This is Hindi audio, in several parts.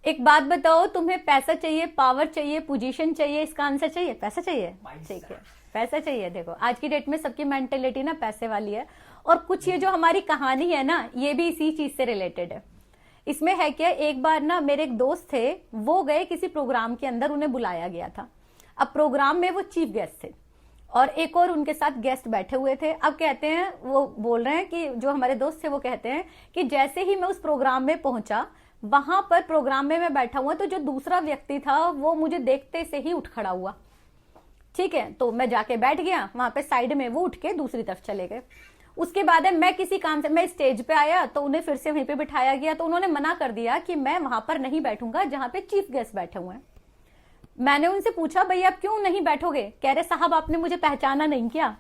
एक बात बताओ, तुम्हें पैसा चाहिए, पावर चाहिए, पोजीशन चाहिए, इसका आंसर चाहिए पैसा चाहिए? ठीक है, पैसा चाहिए। देखो आज की डेट में सबकी मेंटेलिटी ना पैसे वाली है। और कुछ ये जो हमारी कहानी है ना, ये भी इसी चीज से रिलेटेड है। इसमें है क्या, एक बार ना मेरे एक दोस्त थे, वो गए किसी प्रोग्राम के अंदर, उन्हें बुलाया गया था। अब प्रोग्राम में वो चीफ गेस्ट थे और एक और उनके साथ गेस्ट बैठे हुए थे। अब कहते हैं, वो बोल रहे हैं कि जो हमारे दोस्त थे वो कहते हैं कि जैसे ही मैं उस प्रोग्राम में पहुंचा, वहां पर प्रोग्राम में मैं बैठा हुआ, तो जो दूसरा व्यक्ति था वो मुझे देखते से ही उठ खड़ा हुआ। ठीक है, तो मैं जाके बैठ गया वहां पे साइड में, वो उठ के दूसरी तरफ चले गए। उसके बाद है, मैं किसी काम से मैं स्टेज पे आया तो उन्हें फिर से वहीं पे बिठाया गया, तो उन्होंने मना कर दिया कि मैं वहां पर नहीं बैठूंगा जहां पे चीफ गेस्ट बैठे हुए हैं। मैंने उनसे पूछा, भैया आप क्यों नहीं बैठोगे? कह रहे साहब आपने मुझे पहचाना नहीं क्या?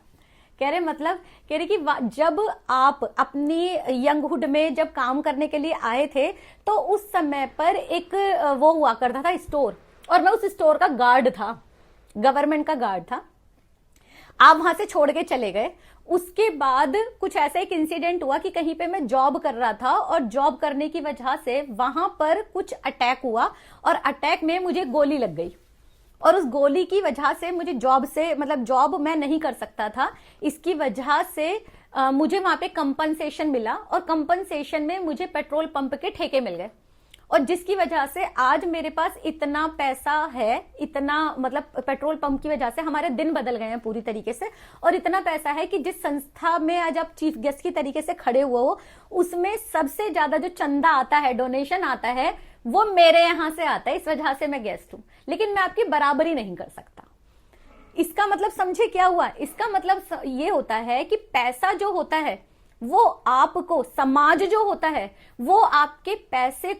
कह रहे मतलब, कह रहे कि जब आप अपनी यंगहुड में जब काम करने के लिए आए थे तो उस समय पर एक वो हुआ करता था स्टोर, और मैं उस स्टोर का गार्ड था, गवर्नमेंट का गार्ड था। आप वहां से छोड़ के चले गए। उसके बाद कुछ ऐसा एक इंसिडेंट हुआ कि कहीं पे मैं जॉब कर रहा था और जॉब करने की वजह से वहां पर कुछ अटैक हुआ और अटैक में मुझे गोली लग गई और उस गोली की वजह से मुझे जॉब से मतलब जॉब मैं नहीं कर सकता था। इसकी वजह से मुझे वहां पे कंपनसेशन मिला और कंपनसेशन में मुझे पेट्रोल पंप के ठेके मिल गए और जिसकी वजह से आज मेरे पास इतना पैसा है, इतना मतलब पेट्रोल पंप की वजह से हमारे दिन बदल गए हैं पूरी तरीके से। और इतना पैसा है कि जिस संस्था में आज आप चीफ गेस्ट की तरीके से खड़े हुए हो, उसमें सबसे ज्यादा जो चंदा आता है, डोनेशन आता है, वो मेरे यहां से आता है। इस वजह से मैं गेस्ट हूं, लेकिन मैं आपकी बराबरी नहीं कर सकता। इसका मतलब समझे क्या हुआ? इसका मतलब ये होता है कि पैसा जो होता है वो आपको, समाज जो होता है वो आपके पैसे